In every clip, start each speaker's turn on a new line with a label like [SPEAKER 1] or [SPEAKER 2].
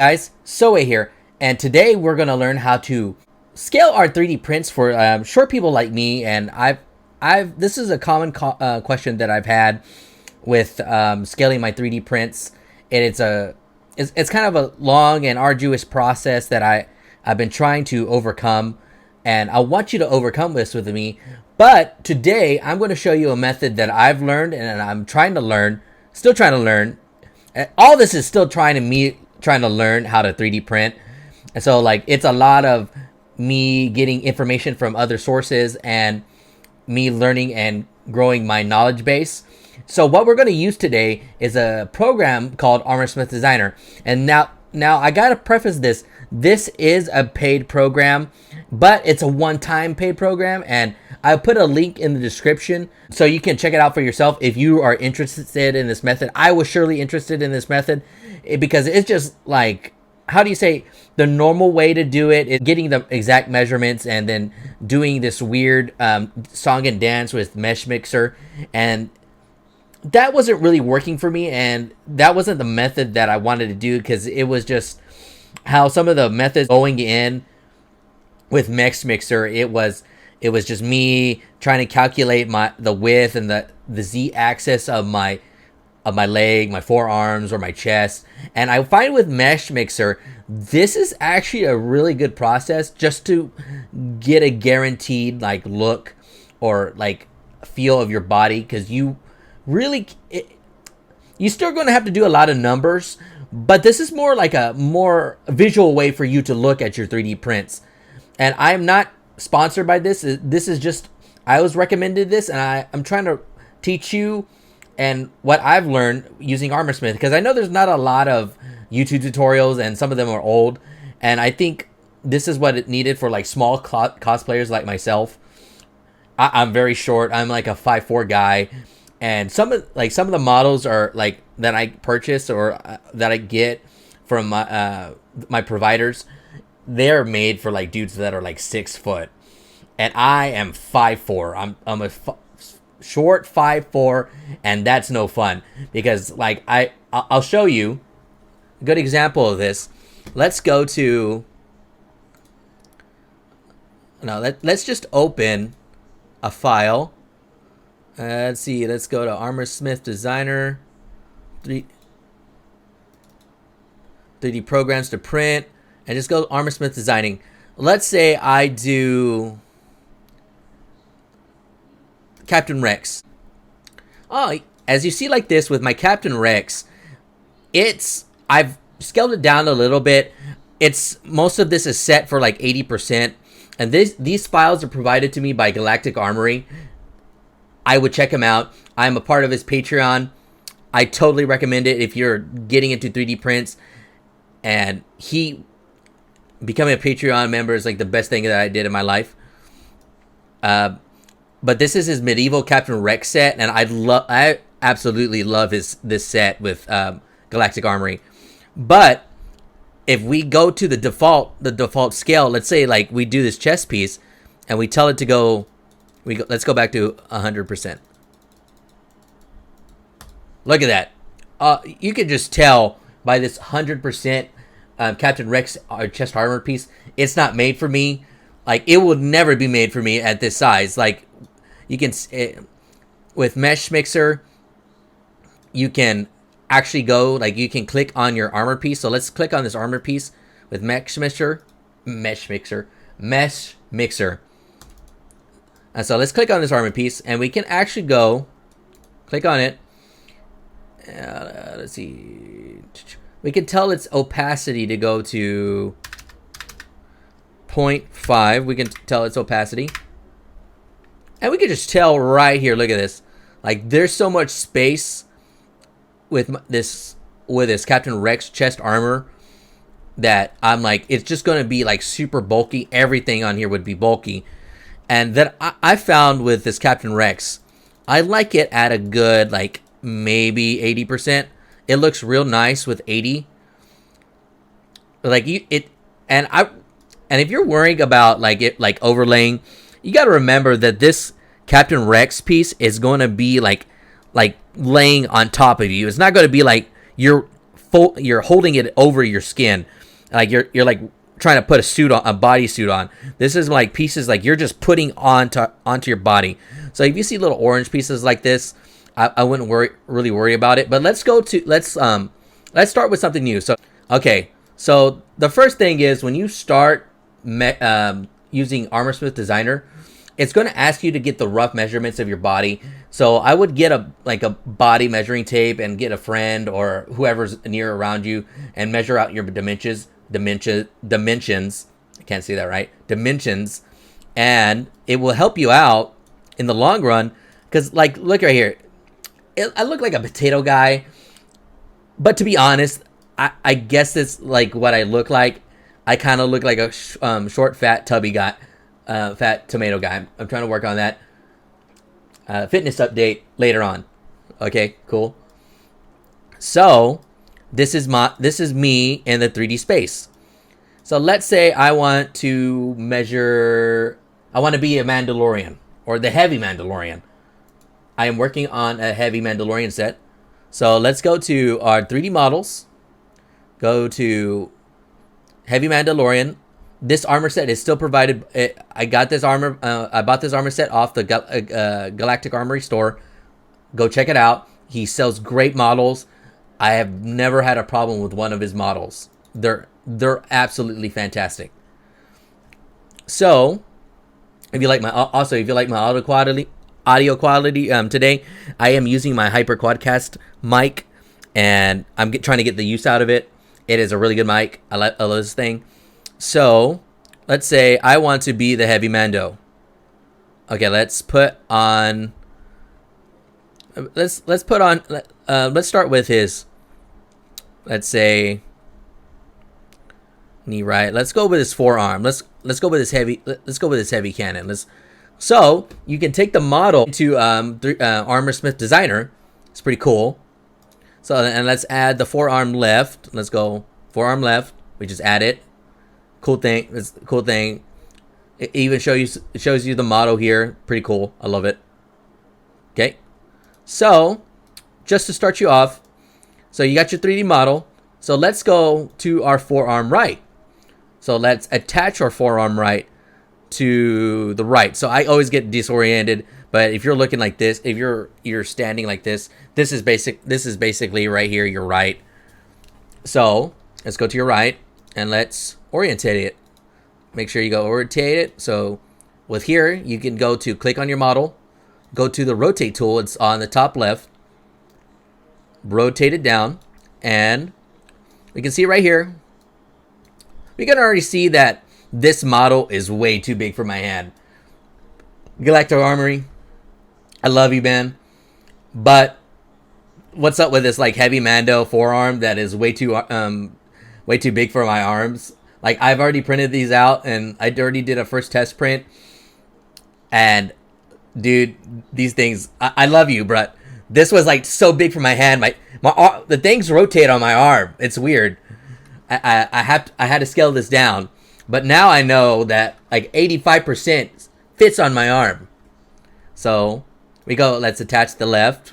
[SPEAKER 1] Guys, Soe here, and today we're going to learn how to scale our 3D prints for short people like me. And this is a common question that I've had with scaling my 3D prints, and it's kind of a long and arduous process that I've been trying to overcome, and I want you to overcome this with me. But today I'm going to show you a method that I've learned and I'm trying to learn, still trying to learn. All this is still trying to learn how to 3D print. And so like it's a lot of me getting information from other sources and me learning and growing my knowledge base. So what we're going to use today is a program called Armorsmith Designer. And now I got to preface this. This is a paid program, but it's a one-time paid program, and I put a link in the description so you can check it out for yourself if you are interested in this method. I was surely interested in this method because it's just like, how do you say, the normal way to do it is getting the exact measurements and then doing this weird song and dance with Mesh Mixer, and that wasn't really working for me, and that wasn't the method that I wanted to do, because it was just how some of the methods going in with Mesh Mixer, it was just me trying to calculate the width and the z-axis of my leg, my forearms, or my chest. And I find with Mesh Mixer, this is actually a really good process just to get a guaranteed like look or like feel of your body, because you're still going to have to do a lot of numbers, but this is more like a more visual way for you to look at your 3D prints. And I'm not sponsored by this. This is just, I was recommended this, and I'm trying to teach you and what I've learned using Armorsmith, because I know there's not a lot of YouTube tutorials and some of them are old, and I think this is what it needed for like small cosplayers like myself. I'm very short. I'm like a 5'4" guy, and some of the models are like that I purchase or that I get from my providers. They're made for like dudes that are like 6 foot, and I am 5'4". I'm a short 5'4", and that's no fun, because like I'll show you a good example of this. Let's go to let's just open a file. Let's see. Let's go to Armorsmith Designer. 3D programs to print, and just go to Armorsmith Designing. Let's say I do Captain Rex. Oh, as you see like this with my Captain Rex, I've scaled it down a little bit. Most of this is set for like 80%, and these files are provided to me by Galactic Armory. I would check him out. I'm a part of his Patreon. I totally recommend it if you're getting into 3D prints, and becoming a Patreon member is like the best thing that I did in my life. But this is his medieval Captain Rex set, and I absolutely love this set with Galactic Armory. But if we go to the default scale, let's say like we do this chest piece, and we tell it to go. Let's go back to 100%. Look at that. You can just tell by this 100% Captain Rex chest armor piece, it's not made for me. Like, it will never be made for me at this size. Like, you can with Mesh Mixer, you can actually go, like, you can click on your armor piece. So let's click on this armor piece with Mesh Mixer. And so let's click on this armor piece, and we can actually go click on it. Let's see. We can tell its opacity to go to 0.5. We can tell its opacity, and we can just tell right here. Look at this. Like, there's so much space with this Captain Rex chest armor that I'm like, it's just going to be like super bulky. Everything on here would be bulky. And that I found with this Captain Rex, I like it at a good, like, maybe 80%. It looks real nice with 80. Like, and if you're worrying about like it like overlaying, you got to remember that this Captain Rex piece is going to be like laying on top of you. It's not going to be like you're you're holding it over your skin, like you're like trying to put a bodysuit on. This is like pieces like you're just putting onto your body. So if you see little orange pieces like this, I wouldn't really worry about it. But let's start with something new. So okay, so the first thing is when you start using Armorsmith Designer, it's going to ask you to get the rough measurements of your body. So I would get a body measuring tape and get a friend or whoever's near around you and measure out your dimensions. I can't say that right. Dimensions, and it will help you out in the long run. Because like, look right here, I look like a potato guy, but to be honest, I guess it's like what I look like. I kind of look like a short, fat, tubby guy. Fat tomato guy. I'm trying to work on that. Fitness update later on. Okay, cool. So this is me in the 3D space. So let's say I want to be a Mandalorian or the heavy Mandalorian. I am working on a heavy Mandalorian set. So let's go to our 3D models. Go to heavy Mandalorian. This armor set is still provided. I got this armor. I bought this armor set off the Galactic Armory store. Go check it out. He sells great models. I have never had a problem with one of his models. They're absolutely fantastic. So, if you like my audio quality today, I am using my Hyper Quadcast mic, and I'm trying to get the use out of it. It is a really good mic. I love this thing. So, let's say I want to be the heavy Mando. Okay, let's start with his, let's say, knee right. Let's go with his forearm. Let's go with his heavy cannon. So, you can take the model to Armorsmith Designer. It's pretty cool. So, and let's add the forearm left. Let's go forearm left. We just add it. Cool thing. It's a cool thing. It even shows you the model here. Pretty cool. I love it. Okay. So, just to start you off, so you got your 3D model. So let's go to our forearm right. So let's attach our forearm right to the right. So I always get disoriented, but if you're looking like this, if you're standing like this, this is basically right here, your right. So let's go to your right and let's orientate it. Make sure you go orientate it. So with here, you can go to click on your model, go to the rotate tool. It's on the top left. Rotate it down, and we can see right here. We can already see that this model is way too big for my hand. Galactic Armory, I love you, man, but what's up with this like heavy Mando forearm that is way too big for my arms? Like, I've already printed these out, and I already did a first test print. And, dude, these things, I love you, but this was, like, so big for my hand. The things rotate on my arm. It's weird. I had to scale this down. But now I know that, like, 85% fits on my arm. So, we go, let's attach the left.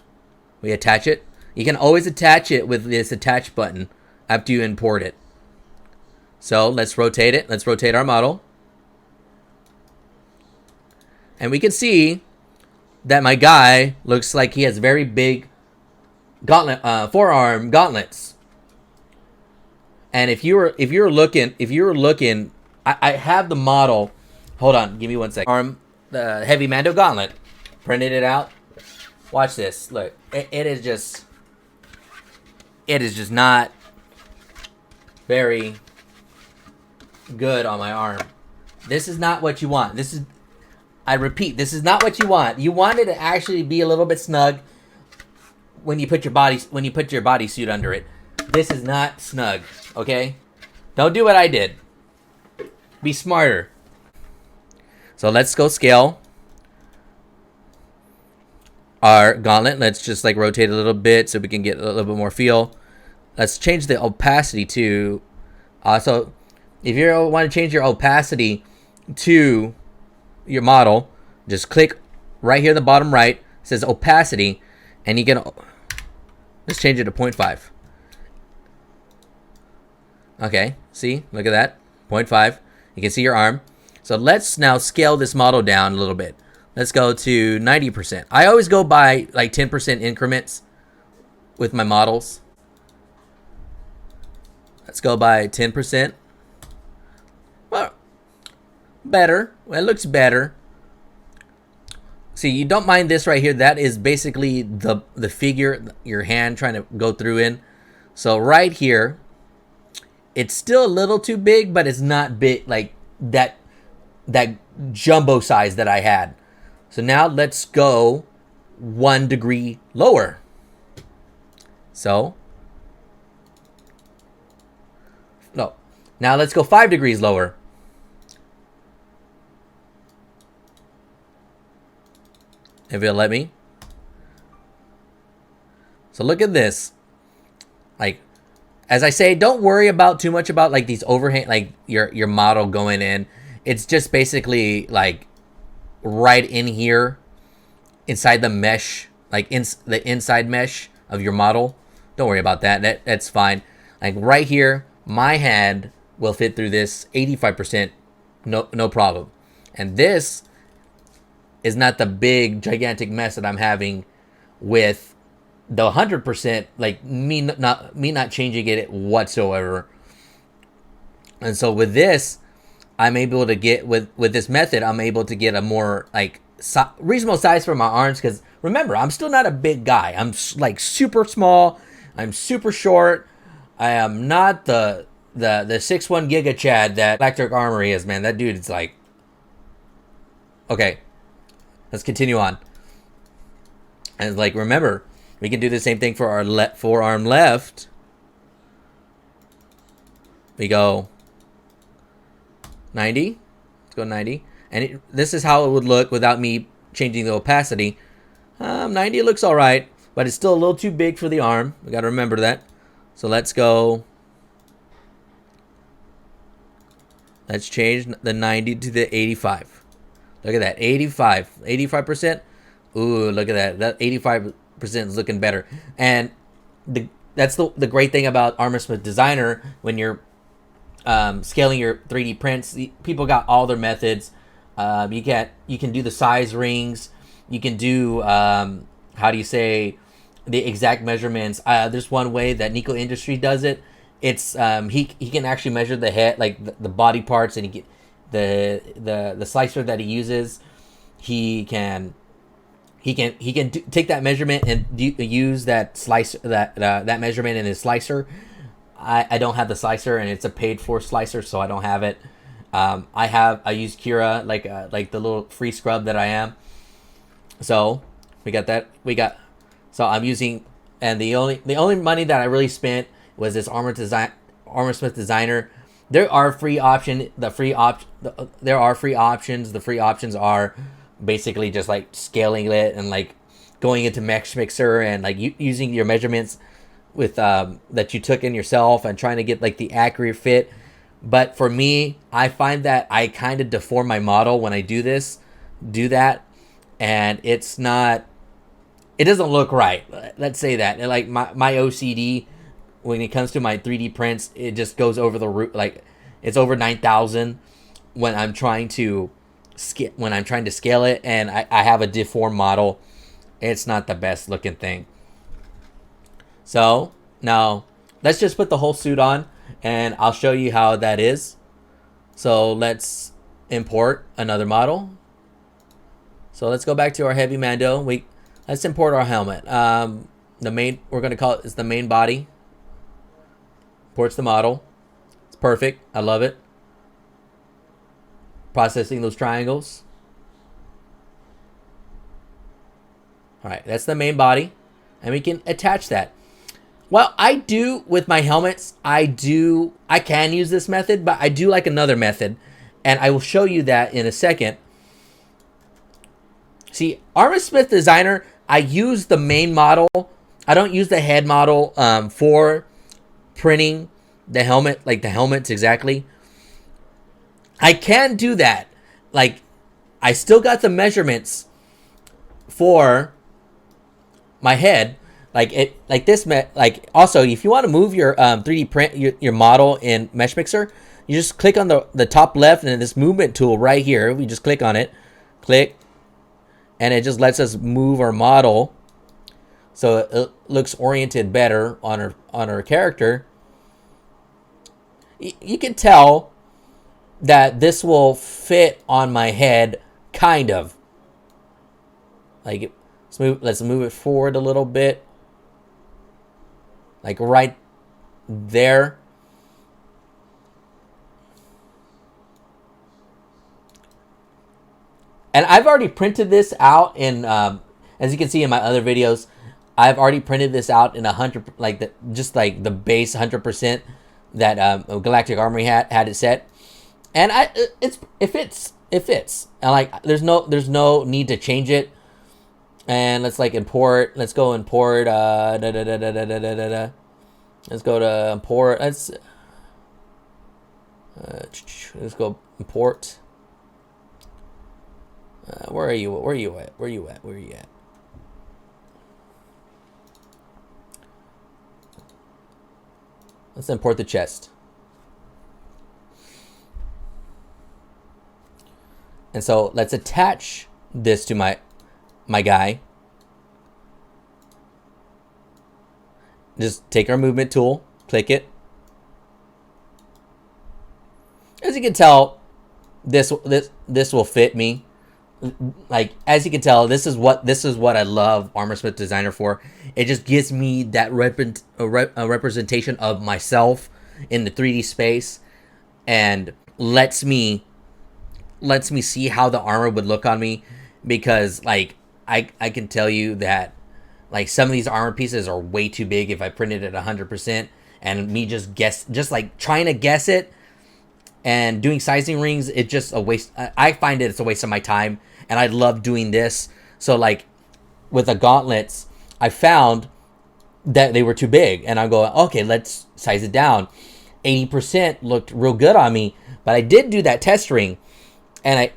[SPEAKER 1] We attach it. You can always attach it with this attach button after you import it. So let's rotate it. Let's rotate our model. And we can see that my guy looks like he has very big forearm gauntlets. And if you're looking, I have the model. Hold on, give me 1 second. The heavy Mando gauntlet. Printed it out. Watch this. Look, it is just not very good on my arm. This is not what you want. I repeat, this is not what you want. You want it to actually be a little bit snug when you put your bodysuit under it. This is not snug, okay? Don't do what I did. Be smarter. So let's go scale our gauntlet. Let's just like rotate a little bit so we can get a little bit more feel. Let's change the opacity to also. If you want to change your opacity to your model, just click right here in the bottom right. It says opacity, and you can just change it to 0.5. Okay, see, look at that, 0.5. You can see your arm. So let's now scale this model down a little bit. Let's go to 90%. I always go by like 10% increments with my models. Let's go by 10%. Well, better. Well, it looks better. See, you don't mind this right here. That is basically the figure, your hand trying to go through in. So right here, it's still a little too big, but it's not big like that jumbo size that I had. So now let's go 1 degree lower. So, no. Now let's go 5 degrees lower. If it'll let me. So look at this. Like, as I say, don't worry about too much about like these overhang, like your model going in. It's just basically like right in here, inside the mesh, like in the inside mesh of your model. Don't worry about that. That's fine. Like right here, my hand will fit through this 85%, no problem. And this is not the big gigantic mess that I'm having with the 100%, like me not changing it whatsoever. And so with this, I'm able to get with this method, I'm able to get a more like reasonable size for my arms. Because remember, I'm still not a big guy. I'm like super small. I'm super short. I am not the 6'1" Giga Chad that Electric Armory is, man. That dude is like, okay, let's continue on. And like, remember, we can do the same thing for our forearm left. We go 90. Let's go 90. And this is how it would look without me changing the opacity. 90 looks all right, but it's still a little too big for the arm. We got to remember that. So let's go. Let's change the 90 to the 85. Look at that, 85. 85%. Ooh, look at that. That 85% is looking better. And that's the great thing about Armorsmith Designer when you're scaling your 3D prints. People got all their methods. You can do the size rings. You can do how do you say the exact measurements. There's one way that Nico Industry does it. It's he can actually measure the head, like the body parts, and he get the slicer that he uses. He can take that measurement and use that slicer that measurement in his slicer. I don't have the slicer, and it's a paid for slicer, so I don't have it. I use Cura, like the little free scrub that I am. So we got that. So I'm using, and the only money that I really spent was this Armorsmith Designer. There are free options. The free options are basically just like scaling it and like going into Mesh Mixer and like using your measurements with that you took in yourself and trying to get like the accurate fit. But for me, I find that I kind of deform my model when I do that, and it doesn't look right. Let's say that. And like my OCD, when it comes to my 3D prints, it just goes over the roof. Like it's over 9,000 when I'm trying to scale it, and I have a deformed model. It's not the best looking thing. So now let's just put the whole suit on, and I'll show you how that is. So let's import another model. So let's go back to our heavy Mando. Let's import our helmet. We're gonna call it is the main body. Imports the model. It's perfect. I love it. Processing those triangles. All right, that's the main body, and we can attach that. Well, I do with my helmets. I can use this method, but I do like another method, and I will show you that in a second. See, Armorsmith Designer, I use the main model. I don't use the head model for printing the helmet, like the helmets exactly. I can do that. Like, I still got the measurements for my head. like this. Like also, if you want to move your 3D print your model in Mesh Mixer, you just click on the top left and then this movement tool right here. We just click on it, click, and it just lets us move our model so it looks oriented better on our character. You can tell that this will fit on my head, kind of. Like, let's move it forward a little bit. Like right there. And I've already printed this out in, as you can see in my other videos, I've already printed this out in 100, like just like the base 100% that Galactic Armory had it set, and it fits. And like there's no need to change it. And let's like import. Let's go import. Let's go to import. Let's go import. Where are you? Where are you at? Where are you at? Where are you at? Let's import the chest. And so let's attach this to my guy. Just take our movement tool, click it. As you can tell, this will fit me. Like, as you can tell, this is what I love Armorsmith Designer for. It just gives me that representation of myself in the 3D space, and lets me see how the armor would look on me. Because like I can tell you that like some of these armor pieces are way too big if I printed it 100%, and me just like trying to guess it and doing sizing rings, it's just a waste. I find it's a waste of my time, and I love doing this. So like with the gauntlets, I found that they were too big, and I'm going, okay, let's size it down. 80% looked real good on me, but I did do that test ring, and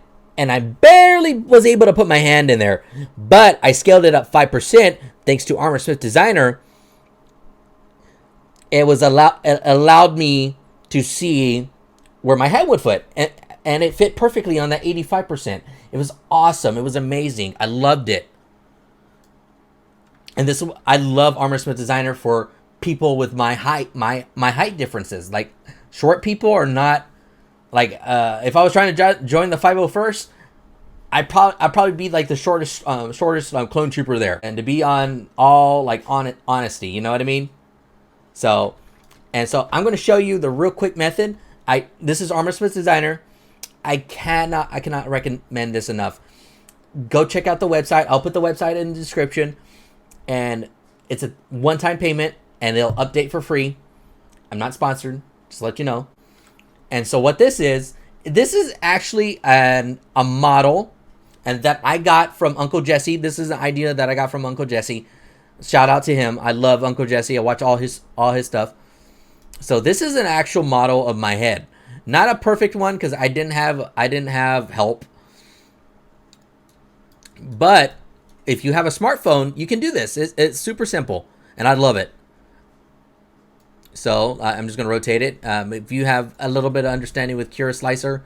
[SPEAKER 1] I barely was able to put my hand in there, but I scaled it up 5% thanks to Armorsmith Designer. It allowed me to see where my head would fit, and it fit perfectly on that 85%. It was awesome. It was amazing. I loved it. And I love Armorsmith Designer for people with my height, my height differences. Like short people are not like if I was trying to join the 501st, I'd probably be like the shortest clone trooper there. And to be on all like honesty, you know what I mean? So I'm going to show you the real quick method. This is Armorsmith Designer. I cannot recommend this enough. Go check out the website. I'll put the website in the description, and it's a one-time payment, and they'll update for free. I'm not sponsored, just to let you know. And so what this is actually a model, and that I got from Uncle Jesse. This is an idea that I got from Uncle Jesse. Shout out to him. I love Uncle Jesse. I watch all his stuff. So this is an actual model of my head. Not a perfect one because I didn't have help. But if you have a smartphone, you can do this. It's super simple, and I love it. So I'm just going to rotate it. If you have a little bit of understanding with Cura Slicer,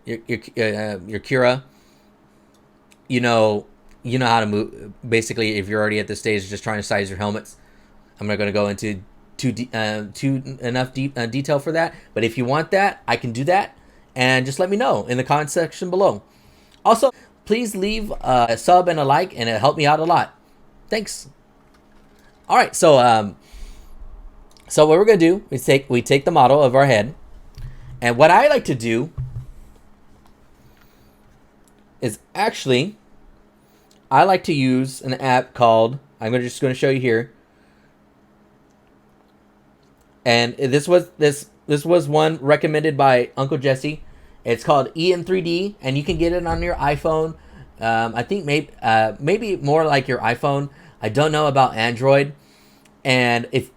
[SPEAKER 1] your Cura, you know how to move. Basically, if you're already at this stage, just trying to size your helmets. I'm not going to go into enough detail for that. But if you want that, I can do that, and just let me know in the comment section below. Also, please leave a sub and a like, and it helped me out a lot. Thanks. All right, so what we're gonna do is we take the model of our head, and what I like to do is actually I like to use an app called, just gonna show you here. And this was one recommended by Uncle Jesse. It's called EN3D, and you can get it on your iPhone. I think maybe more like your iPhone. I don't know about Android. And if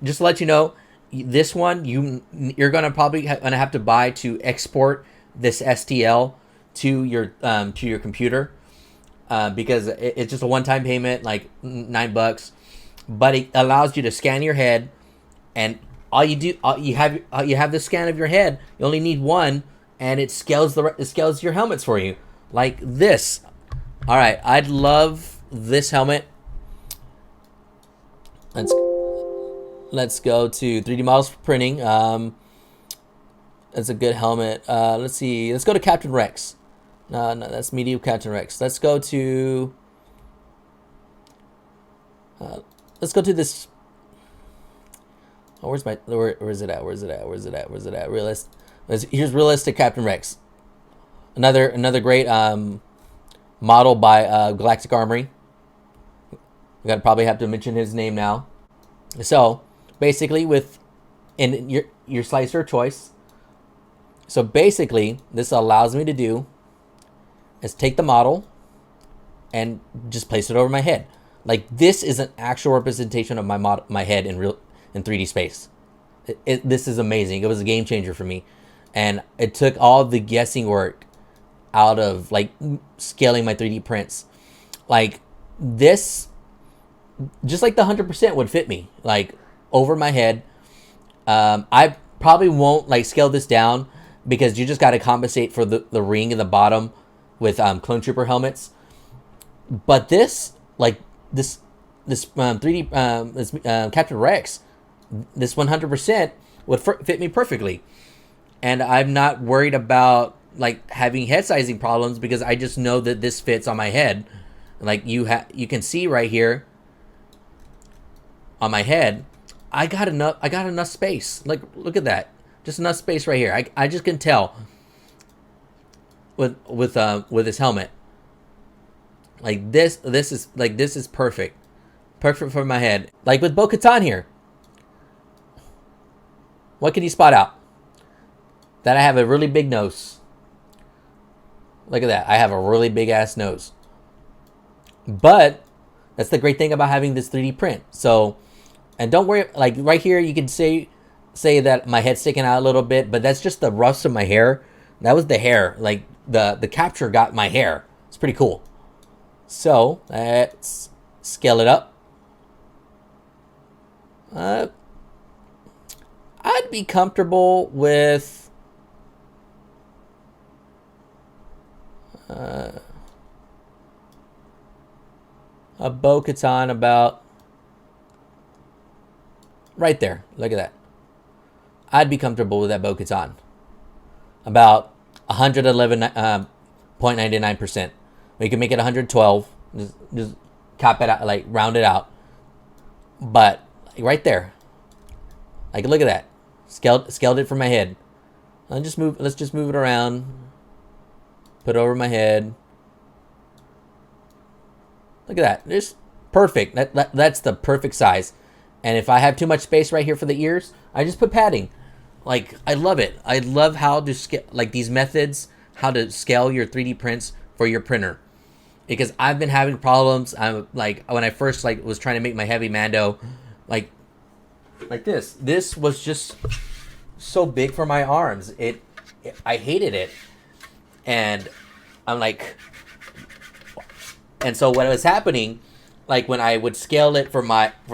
[SPEAKER 1] just to let you know, this one you're gonna probably gonna have to buy to export this STL to your computer, because it's just a one-time payment, like $9. but it allows you to scan your head, and you have the scan of your head. You only need one, and it scales your helmets for you like this. All right, I'd love this helmet. Let's go to 3D models for printing. That's a good helmet. Let's see. Let's go to Captain Rex. No, that's medium Captain Rex. Let's go to this. Oh, where's my where is it at? Where's it at? Here's realistic Captain Rex. Another great model by Galactic Armory. We gotta probably have to mention his name now. So basically, in your slicer of choice. So basically, this allows me to do is take the model and just place it over my head. Like, this is an actual representation of my head in 3D space. This is amazing. It was a game changer for me, and it took all the guessing work out of like scaling my 3D prints. Like this, just like the 100% would fit me like over my head. I probably won't like scale this down because you just got to compensate for the ring in the bottom with clone trooper helmets. But this 3D Captain Rex, this 100% would fit me perfectly, and I'm not worried about like having head sizing problems because I just know that this fits on my head. Like you can see right here on my head, I got enough space. Like, look at that, just enough space right here. I just can tell with this helmet. Like this is perfect for my head. Like with Bo-Katan here, what can you spot out? That I have a really big nose. Look at that, I have a really big ass nose. But that's the great thing about having this 3D print. So, and don't worry, like right here you can say that my head's sticking out a little bit, but that's just the rust of my hair. That was the hair. Like the capture got my hair. It's pretty cool. So let's scale it up. I'd be comfortable with a Bo-Katan about right there. Look at that. I'd be comfortable with that Bo-Katan about 111.99%. We can make it 112. Just cap it out, like round it out. But like, right there, like look at that. Scaled it from my head. Let's just move it around. Put it over my head. Look at that. Just perfect. That's the perfect size. And if I have too much space right here for the ears, I just put padding. Like, I love it. I love how to scale, like these methods, how to scale your 3D prints for your printer. Because I've been having problems. I'm like, when I first like was trying to make my heavy Mando, like this. This was just so big for my arms. I hated it. And I'm like, and so what was happening, like when I would scale it for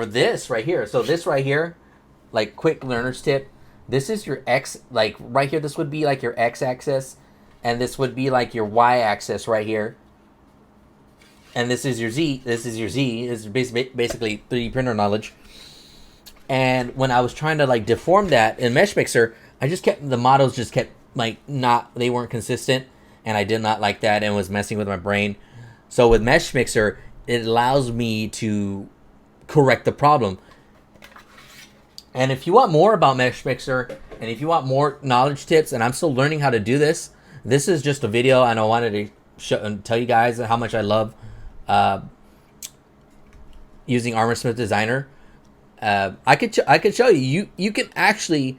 [SPEAKER 1] this right here. So this right here, like quick learner's tip. This is your X, like right here. This would be like your X axis, and this would be like your Y axis right here. And this is your Z. This is your Z. This is basically 3D printer knowledge. And when I was trying to like deform that in Mesh Mixer, the models just kept like they weren't consistent, and I did not like that and was messing with my brain. So with Mesh Mixer, it allows me to correct the problem. And if you want more about Mesh Mixer, and if you want more knowledge tips, and I'm still learning how to do this, this is just a video, and I wanted to show and tell you guys how much I love using Armorsmith Designer. I could show you. You can actually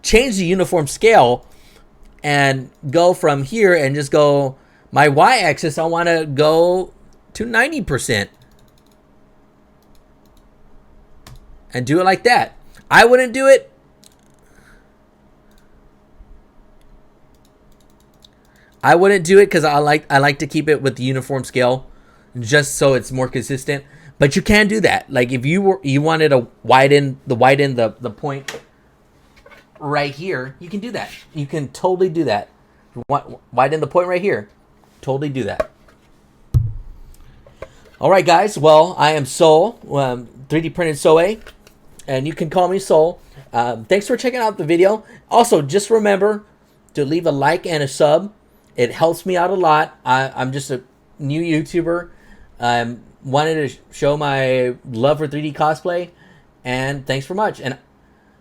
[SPEAKER 1] change the uniform scale and go from here and just go, my Y-axis, I want to go to 90%. And do it like that. I wouldn't do it. I wouldn't do it because I like to keep it with the uniform scale, just so it's more consistent. But you can do that. Like if you wanted to widen the point right here, you can do that. You can totally do that. Widen the point right here. Totally do that. All right, guys. Well, I am Soul, 3D printed Soe, and you can call me Soul. Thanks for checking out the video. Also, just remember to leave a like and a sub. It helps me out a lot. I'm just a new YouTuber. Wanted to show my love for 3D cosplay, and thanks for much. And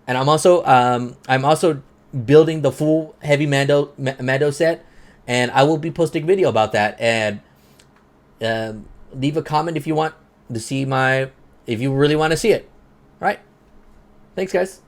[SPEAKER 1] I'm also building the full heavy Mando set, and I will be posting a video about that. And leave a comment if you want to see if you really want to see it. All right, thanks guys.